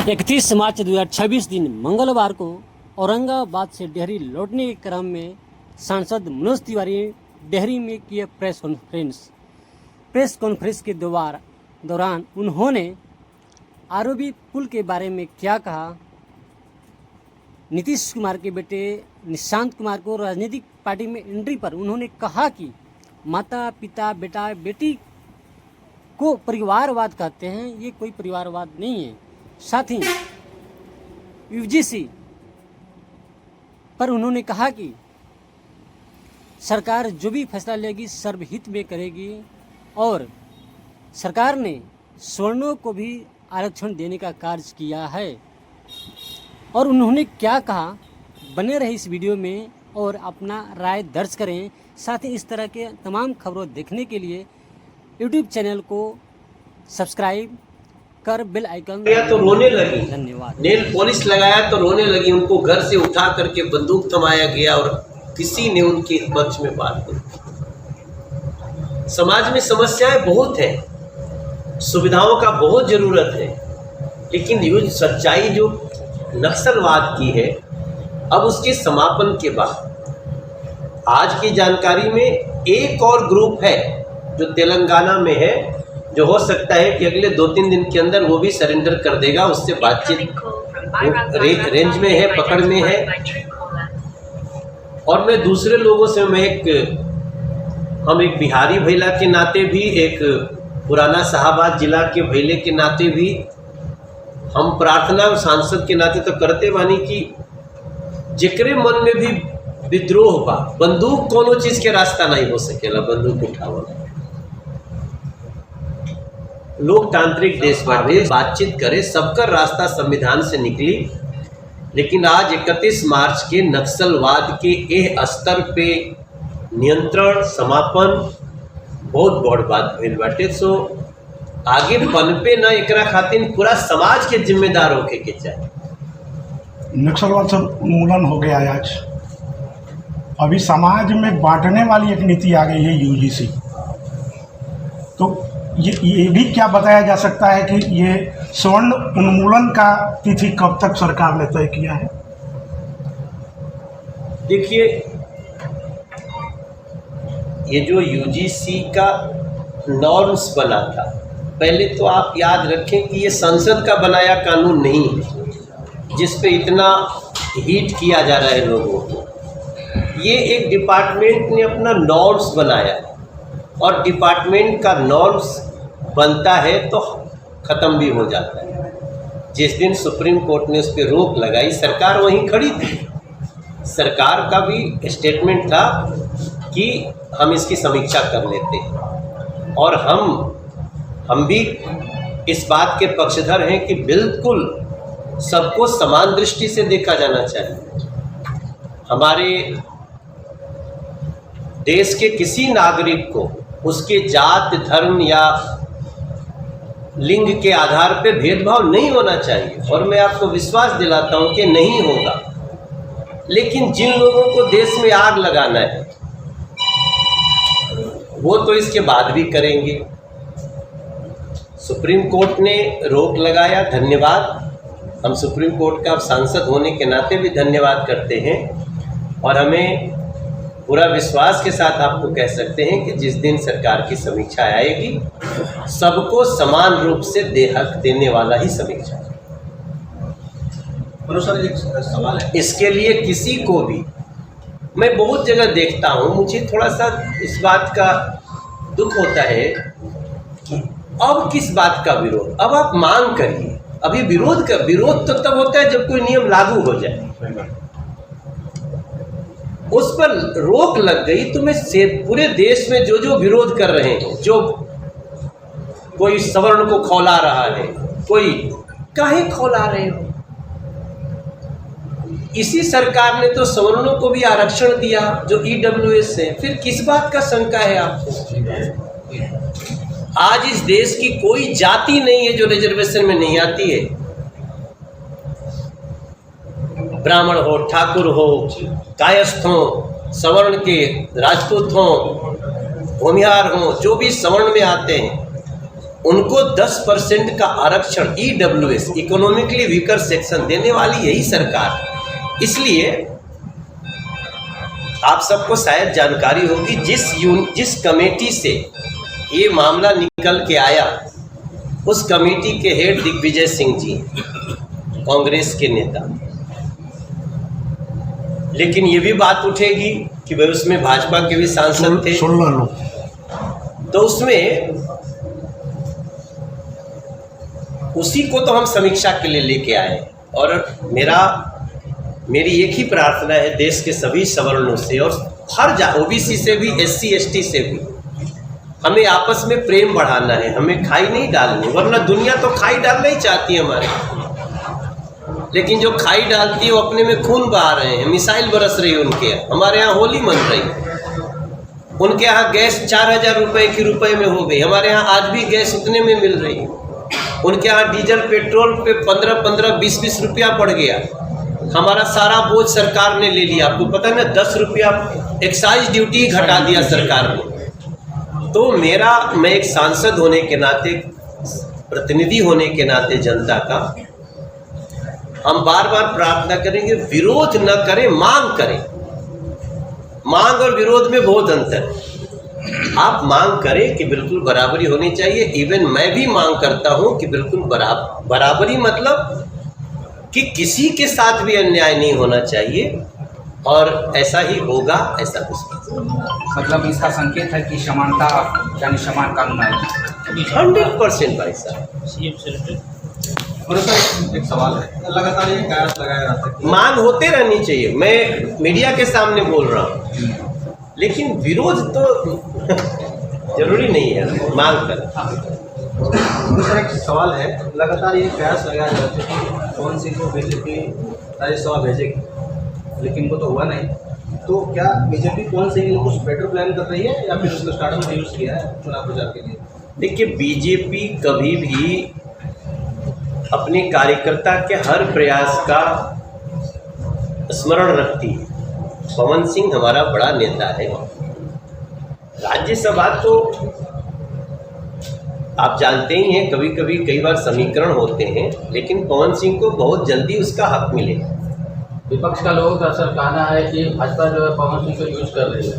31 मार्च 2026 दिन मंगलवार को औरंगाबाद से डेहरी लौटने के क्रम में सांसद मनोज तिवारी डेहरी में किए प्रेस कॉन्फ्रेंस के दौरान उन्होंने आरओबी पुल के बारे में क्या कहा। नीतीश कुमार के बेटे निशांत कुमार को राजनीतिक पार्टी में एंट्री पर उन्होंने कहा कि माता पिता बेटा बेटी को परिवारवाद कहते हैं, ये कोई परिवारवाद नहीं है। साथ ही यूजीसी पर उन्होंने कहा कि सरकार जो भी फैसला लेगी सर्वहित में करेगी और सरकार ने सवर्णों को भी आरक्षण देने का कार्य किया है। और उन्होंने क्या कहा, बने रहे इस वीडियो में और अपना राय दर्ज करें। साथ ही इस तरह के तमाम खबरों देखने के लिए यूट्यूब चैनल को सब्सक्राइब कर बेल आइकन तो रोने लगी। धन्यवाद। नेल पॉलिश लगाया तो रोने लगी। उनको घर से उठा करके बंदूक थमाया गया और किसी ने उनके पक्ष में बात नहीं। समाज में समस्याएं बहुत है, सुविधाओं का बहुत जरूरत है, लेकिन ये सच्चाई जो नक्सलवाद की है, अब उसके समापन के बाद आज की जानकारी में एक और ग्रुप है जो तेलंगाना में है, जो हो सकता है कि अगले 2-3 दिन के अंदर वो भी सरेंडर कर देगा। उससे बातचीत रेंज में है, पकड़ में है। और मैं दूसरे लोगों से हम एक बिहारी भैला के नाते भी, एक पुराना शाहबाद जिला के भैले के नाते भी हम प्रार्थना सांसद के नाते तो करते बानी कि जेकरे मन में भी विद्रोह बा, बंदूक कोनो चीज के रास्ता नहीं हो सकेला। बंदूक उठावल लोकतांत्रिक देश में बातचीत करे, सबका रास्ता संविधान से निकली। लेकिन आज 31 मार्च के नक्सलवाद के एह स्तर पे नियंत्रण समापन बहुत बड़ बात भइल बाटे। सो आगे पनपे न एकरा खातिर पूरा समाज के जिम्मेदार होके के चाहिए। नक्सलवाद से उन्मूलन हो गया है। आज अभी समाज में बांटने वाली एक नीति आ गई है यूजीसी। तो ये भी क्या बताया जा सकता है कि ये स्वर्ण उन्मूलन का तिथि कब तक सरकार ने तय किया है? देखिए, ये जो यूजीसी का नॉर्म्स बना था, पहले तो आप याद रखें कि ये संसद का बनाया कानून नहीं है जिस पे इतना हीट किया जा रहा है लोगों को। ये एक डिपार्टमेंट ने अपना नॉर्म्स बनाया और डिपार्टमेंट का नॉर्म्स बनता है तो ख़त्म भी हो जाता है। जिस दिन सुप्रीम कोर्ट ने उस पर रोक लगाई, सरकार वहीं खड़ी थी। सरकार का भी स्टेटमेंट था कि हम इसकी समीक्षा कर लेते हैं। और हम भी इस बात के पक्षधर हैं कि बिल्कुल सबको समान दृष्टि से देखा जाना चाहिए। हमारे देश के किसी नागरिक को उसके जात, धर्म या लिंग के आधार पे भेदभाव नहीं होना चाहिए। और मैं आपको विश्वास दिलाता हूं कि नहीं होगा। लेकिन जिन लोगों को देश में आग लगाना है वो तो इसके बाद भी करेंगे। सुप्रीम कोर्ट ने रोक लगाया, धन्यवाद। हम सुप्रीम कोर्ट का सांसद होने के नाते भी धन्यवाद करते हैं। और हमें पूरा विश्वास के साथ आपको कह सकते हैं कि जिस दिन सरकार की समीक्षा आएगी, सबको समान रूप से हक देने वाला ही समीक्षा। सर, एक सवाल है, इसके लिए किसी को भी, मैं बहुत जगह देखता हूँ, मुझे थोड़ा सा इस बात का दुख होता है कि अब किस बात का विरोध। अब आप मांग करिए। अभी विरोध तो तब होता है जब कोई नियम लागू हो जाए। उस पर रोक लग गई तो मैं पूरे देश में जो विरोध कर रहे हैं, जो कोई सवर्ण को खौला रहा है, कोई काहे खौला रहे हो। इसी सरकार ने तो सवर्णों को भी आरक्षण दिया जो ईडब्ल्यूएस है। फिर किस बात का शंका है आपको? आज इस देश की कोई जाति नहीं है जो रिजर्वेशन में नहीं आती है। ब्राह्मण हो, ठाकुर हो, कायस्थ हो, सवर्ण के राजपूत हो, भूमिहार हो, जो भी सवर्ण में आते हैं, उनको 10% का आरक्षण EWS इकोनॉमिकली वीकर सेक्शन देने वाली यही सरकार है। इसलिए आप सबको शायद जानकारी होगी जिस कमेटी से ये मामला निकल के आया, उस कमेटी के हेड दिग्विजय सिंह जी, कांग्रेस के नेता। लेकिन ये भी बात उठेगी कि भाई उसमें भाजपा के भी सांसद थे, 16 लोग, तो उसमें उसी को तो हम समीक्षा के लिए लेके आए। और मेरी एक ही प्रार्थना है देश के सभी सवर्णों से और हर OBC से भी, SC ST से भी, हमें आपस में प्रेम बढ़ाना है, हमें खाई नहीं डालनी, वरना दुनिया तो खाई डालना ही चाहती है हमारे, लेकिन जो खाई डालती है वो अपने में खून बहा रहे हैं, मिसाइल बरस रही है उनके यहाँ। हमारे यहाँ होली मन रही है, उनके यहाँ गैस 4000 रुपये में हो गई, हमारे यहाँ आज भी गैस उतने में मिल रही है। उनके यहाँ डीजल पेट्रोल पे 15-15, 20-20 रुपया बढ़ गया। हमारा सारा बोझ सरकार ने ले लिया। आपको पता है ना, 10 रुपया एक्साइज ड्यूटी घटा दिया सरकार ने। तो मैं एक सांसद होने के नाते, प्रतिनिधि होने के नाते जनता का, हम बार बार प्रार्थना करेंगे, विरोध न करें, मांग करें। मांग और विरोध में बहुत अंतर है। आप मांग करें कि बिल्कुल बराबरी होनी चाहिए। इवन मैं भी मांग करता हूं कि बिल्कुल बराबरी, मतलब कि किसी के साथ भी अन्याय नहीं होना चाहिए, और ऐसा ही होगा, ऐसा कुछ मतलब इसका संकेत है कि समानता यानी समान कानून आएगा 100% भाई साहब। एक सवाल है, लगातार ये कयास लगाया जाता है, मांग होते रहनी चाहिए। मैं मीडिया के सामने बोल रहा हूँ, लेकिन विरोध तो जरूरी नहीं है, मांग कर। दूसरा एक सवाल है, लगातार ये कयास लगाया जाता है कि पवन सिंह को बीजेपी राज्यसभा भेजेगी, लेकिन वो तो हुआ नहीं। तो क्या बीजेपी पवन सिंह के लिए कुछ बेटर प्लान कर रही है, या फिर उसको स्टार्टिंग में यूज़ किया है चुनाव प्रचार के लिए? देखिए, बीजेपी कभी भी अपने कार्यकर्ता के हर प्रयास का स्मरण रखती है। पवन सिंह हमारा बड़ा नेता है। राज्यसभा तो आप जानते ही हैं, कभी कभी कई बार समीकरण होते हैं, लेकिन पवन सिंह को बहुत जल्दी उसका हक मिलेगा। विपक्ष का लोगों का सर कहना है कि भाजपा जो है पवन सिंह को यूज कर रही है।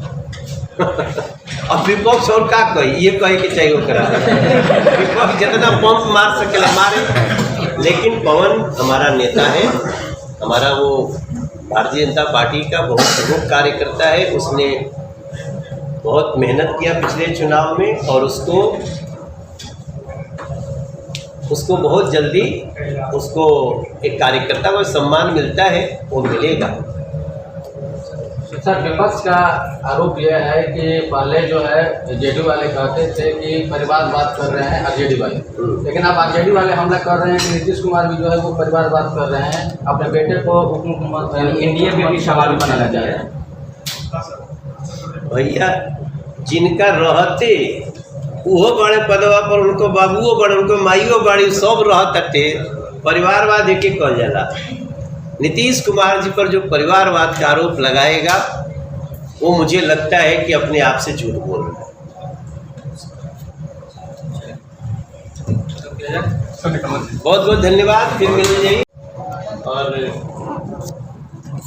अब विपक्ष और क्या कही, ये कहे कि चाहिए वो करा विपक्ष जितना पंप मार सके मारे, लेकिन पवन हमारा नेता है, हमारा वो भारतीय जनता पार्टी का बहुत प्रमुख कार्यकर्ता है। उसने बहुत मेहनत किया पिछले चुनाव में, और उसको बहुत जल्दी उसको एक कार्यकर्ता को सम्मान मिलता है, वो मिलेगा। सर, विपक्ष का आरोप यह है कि पहले जो है जेडी वाले कहते थे कि परिवारवाद कर रहे हैं आरजेडी वाले, लेकिन अब आरजेडी वाले हमला कर रहे हैं कि नीतीश कुमार भी जो है वो परिवारवाद कर रहे हैं, अपने बेटे को उप मुख्यमंत्री एनडीए में भी सवाल बनाना चाह रहे हैं। भैया, जिनका रहते वो बड़े पदवा पर, उनको बाबुओ बड़े, उनको माइयो बड़ी, सब रहते परिवारवाद एक कहल जाला। नीतीश कुमार जी पर जो परिवारवाद का आरोप लगाएगा, वो मुझे लगता है कि अपने आप से झूठ बोल रहा है। बहुत बहुत धन्यवाद, फिर मिल जाइए। और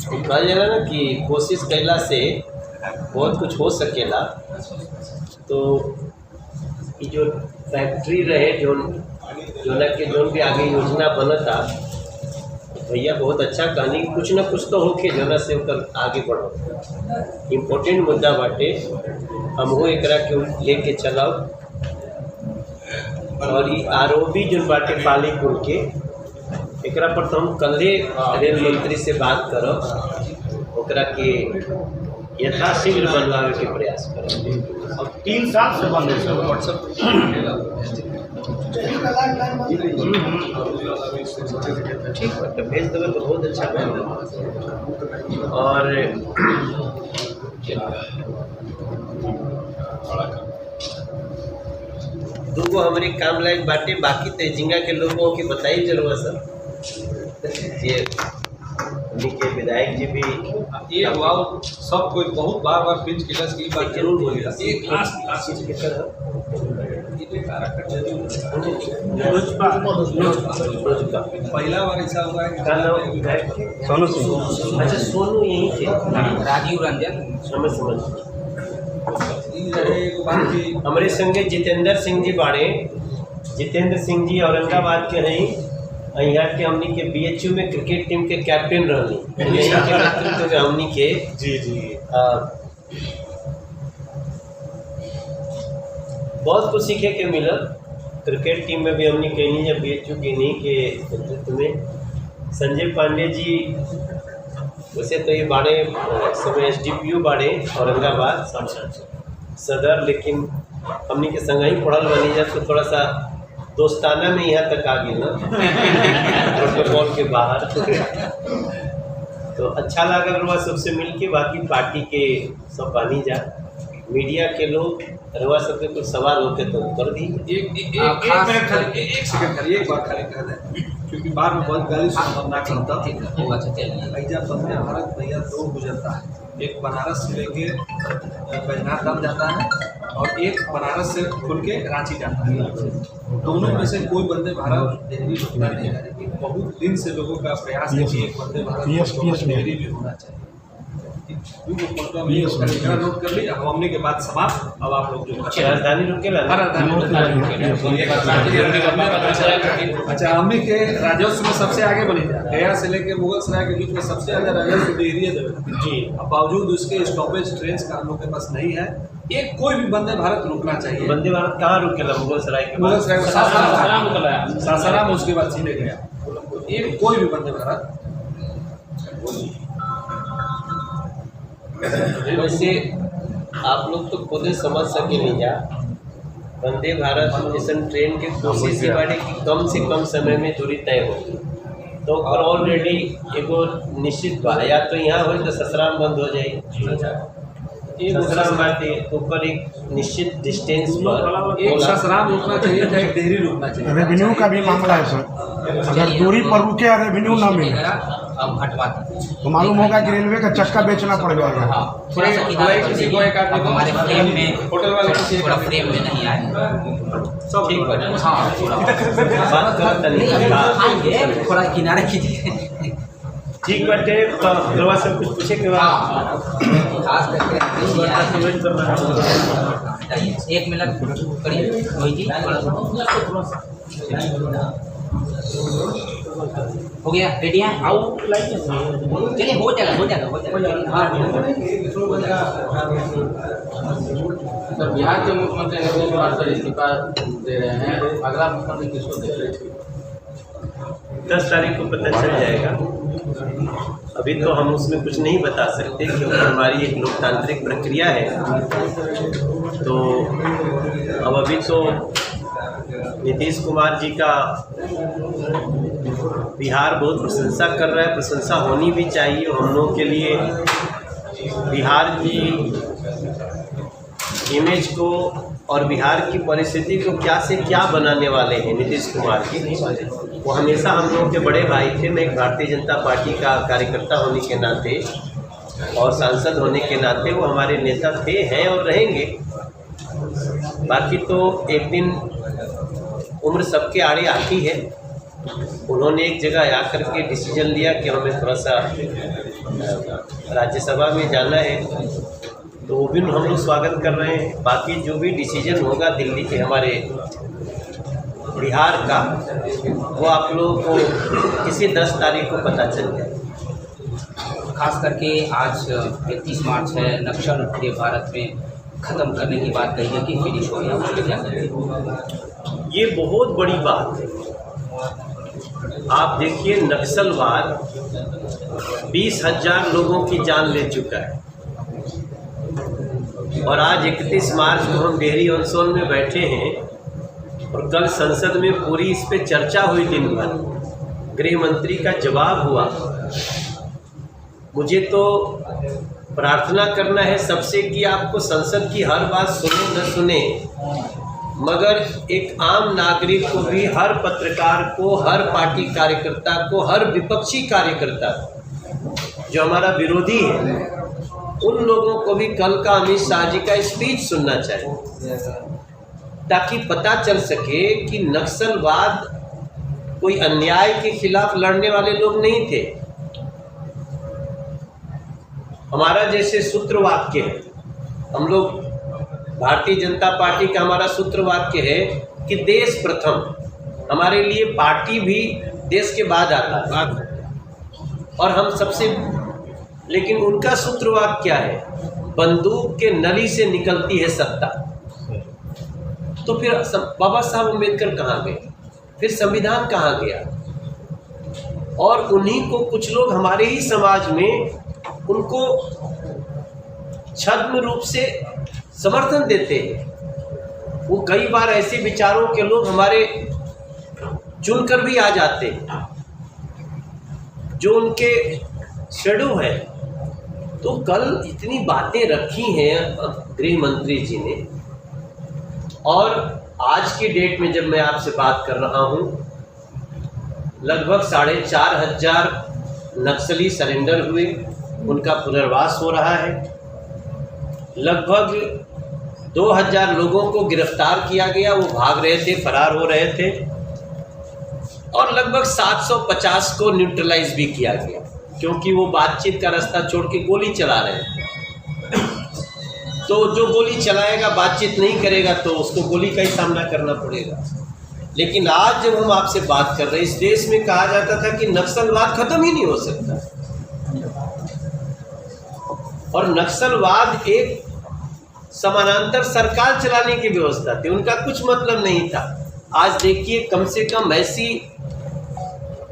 कहल जाला ना कि कोशिश कैला से बहुत कुछ हो सकेला। तो ये जो फैक्ट्री रहे, जो भी आगे योजना बनता, भैया बहुत अच्छा कहानी, कुछ ना कुछ तो होके जना से ओकर आगे बढ़ो। इम्पोर्टेंट मुद्दा बाटे, हमहू एकरा के लेके चलाओ। और ये आरओबी जो बाटे पालीपुर के, एकरा पर तो हम कल रेल मंत्री से बात करब, ओकरा के यथाशीघ्र बनवावे के प्रयास करब। अब 3 साल से बंद है व्हाट्सएप। ठीक है, तो भेज देवे तो बहुत अच्छा बनेगा। और दूगो हमारे काम लायक बाटे, बाकी तेजिंगा के लोगों की बताई जरूर सर। ये उनके विधायक जी भी ये वाव सब कोई बहुत बार पिंच किलस की बात जरूर बोलिए। एक चीज की तरह पहला बार ऐसा हुआ है सोनू सिंह। अच्छा, सोनू यहीं थे। राजीव रंजन समझ एक बात की हमारे संगे जितेंद्र सिंह जी बाड़े। जितेंद्र सिंह जी औरंगाबाद के रही, यहाँ के हमनी के BHU में क्रिकेट टीम के कैप्टन रहनी, यहीं के नेतृत्व में हमनी के बहुत कुछ सीखे के मिलल। क्रिकेट टीम में भी हमने कहनी है BHU के नहीं के नेतृत्व में। संजय पांडे जी वैसे तो ये बाड़े समय SDPU बाड़े औरंगाबाद सदर, लेकिन हमने के संग ही पढ़ल बनी जा तो थोड़ा सा दोस्ताना में यहाँ तक आ गई ना प्रोटोकॉल के बाहर। तो अच्छा लगा रुआ सबसे मिल के। बाकी पार्टी के सब बानी जा, मीडिया के लोग रुआ सबके कुछ सवाल होते तो कर दी। एक सेकंड खाली एक बात खाली कह दें, क्योंकि बार में बहुत गाली सुनना ना करता। ऐजा वंदे भारत भैया 2 गुजरता है, एक बनारस से लेके बैजनाथ धाम जाता है और एक बनारस से खुल के रांची जाता है। दोनों में से कोई वंदे भारत देहरी रुकना नहीं है। बहुत दिन से लोगों का प्रयास है कि एक वंदे भारत देहरी भी होना चाहिए। नोट कर ली। अब हमने के बाद समाप्त। अब आप लोग जो राजधानी रुकेला ना? अच्छा, हमने के राजस्व में सबसे आगे बनी जाए, गया से लेके मुगल सराय के बीच में सबसे ज्यादा राजस्व डेहरी है जी। अब बावजूद उसके स्टॉपेज ट्रेन का हम लोग के पास नहीं है। एक कोई भी वंदे भारत रुकना चाहिए। वंदे भारत कहाँ रुकेला? मुगल सराय के मुगल सराय सासाराम, उसके बाद सीधे गया। एक कोई भी वंदे भारत। वैसे आप लोग तो खुद ही समझ सके नहीं जा, वंदे भारत मिशन ट्रेन के कोशिश ही बाटे कि कम से कम समय में दूरी तय होगी। तो ऑलरेडी एगो निश्चित बा, या तो यहाँ हो तो ससराम बंद हो जाए, ससराम बाटे ऊपर एक निश्चित डिस्टेंस पर एक ससराम रुकना चाहिए था, एक देहरी रुकना चाहिए। रेवेन्यू का भी मामला है सर, अगर दूरी पर रुके और रेवेन्यू ना मिले अब हटवा तो मालूम होगा कि रेलवे का चक्का बेचना पड़ जाएगा। थोड़ा सा किसी को एक आदमी अब हमारे फ्रेम में होटल वाले किसी थोड़ा फ्रेम में नहीं आए। सब ठीक है, हाँ थोड़ा बात करता नहीं। आइए, थोड़ा किनारे कीजिए। ठीक बाटे, तो रवा सब कुछ पूछे के बाद खास करके 1 मिनट करिए रोहित जी, हो गया रेडी है? चलिए हो जाएगा। सर, बिहार के मुख्यमंत्री नीतीश कुमार सर इस्तीफा दे रहे हैं, अगला मुख्यमंत्री किसको दे रहे हैं? 10 तारीख को पता चल जाएगा। अभी तो हम उसमें कुछ नहीं बता सकते क्योंकि हमारी एक लोकतांत्रिक प्रक्रिया है। तो अब अभी तो नीतीश कुमार जी का बिहार बहुत प्रशंसा कर रहा है, प्रशंसा होनी भी चाहिए। हम लोग के लिए बिहार की इमेज को और बिहार की परिस्थिति को क्या से क्या बनाने वाले हैं नीतीश कुमार जी। वो हमेशा हम लोग के बड़े भाई थे। मैं एक भारतीय जनता पार्टी का कार्यकर्ता होने के नाते और सांसद होने के नाते वो हमारे नेता थे, हैं और रहेंगे। बाकी तो एक दिन उम्र सबके आड़े आती है। उन्होंने एक जगह आकर के डिसीजन लिया कि हमें थोड़ा सा राज्यसभा में जाना है, तो वो भी हम लोग स्वागत कर रहे हैं। बाकी जो भी डिसीजन होगा दिल्ली के हमारे बिहार का, वो आप लोगों को किसी 10 तारीख को पता चल जाए। खास करके आज 31 मार्च है, नक्सल पूरे भारत में ख़त्म करने की बात कही है कि फिनिश हो गया, उसके क्या करेंगे? ये बहुत बड़ी बात है। आप देखिए, नक्सलवाद 20,000 लोगों की जान ले चुका है और आज 31 मार्च को हम डेहरी ऑन सोन में बैठे हैं और कल संसद में पूरी इस पे चर्चा हुई दिन भर, गृह मंत्री का जवाब हुआ। मुझे तो प्रार्थना करना है सबसे कि आपको संसद की हर बात सुने न सुने, मगर एक आम नागरिक को भी, हर पत्रकार को, हर पार्टी कार्यकर्ता को, हर विपक्षी कार्यकर्ता जो हमारा विरोधी है, उन लोगों को भी कल का अमित शाह जी का स्पीच सुनना चाहिए। ताकि पता चल सके कि नक्सलवाद कोई अन्याय के खिलाफ लड़ने वाले लोग नहीं थे। हमारा जैसे सूत्र वाक्य है, हम लोग भारतीय जनता पार्टी का हमारा सूत्र वाक्य है कि देश प्रथम। हमारे लिए पार्टी भी देश के बाद आता है और हम सबसे, लेकिन उनका सूत्र वाक्य क्या है? बंदूक के नली से निकलती है सत्ता। तो फिर बाबा साहब अम्बेडकर कहाँ गए? फिर संविधान कहाँ गया? और उन्हीं को कुछ लोग हमारे ही समाज में उनको छद्म रूप से समर्थन देते हैं। वो कई बार ऐसे विचारों के लोग हमारे चुनकर भी आ जाते हैं जो उनके शेडो है। तो कल इतनी बातें रखी हैं गृह मंत्री जी ने, और आज की डेट में जब मैं आपसे बात कर रहा हूँ, लगभग 4,500 नक्सली सरेंडर हुए, उनका पुनर्वास हो रहा है। लगभग 2,000 लोगों को गिरफ्तार किया गया, वो भाग रहे थे, फरार हो रहे थे, और लगभग 750 को न्यूट्रलाइज भी किया गया, क्योंकि वो बातचीत का रास्ता छोड़ के गोली चला रहे थे। तो जो गोली चलाएगा, बातचीत नहीं करेगा, तो उसको गोली का ही सामना करना पड़ेगा। लेकिन आज जब हम आपसे बात कर रहे हैं, इस देश में कहा जाता था कि नक्सलवाद खत्म ही नहीं हो सकता, और नक्सलवाद एक समानांतर सरकार चलाने की व्यवस्था थी, उनका कुछ मतलब नहीं था। आज देखिए, कम से कम ऐसी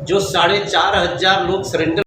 जो 4,500 लोग सरेंडर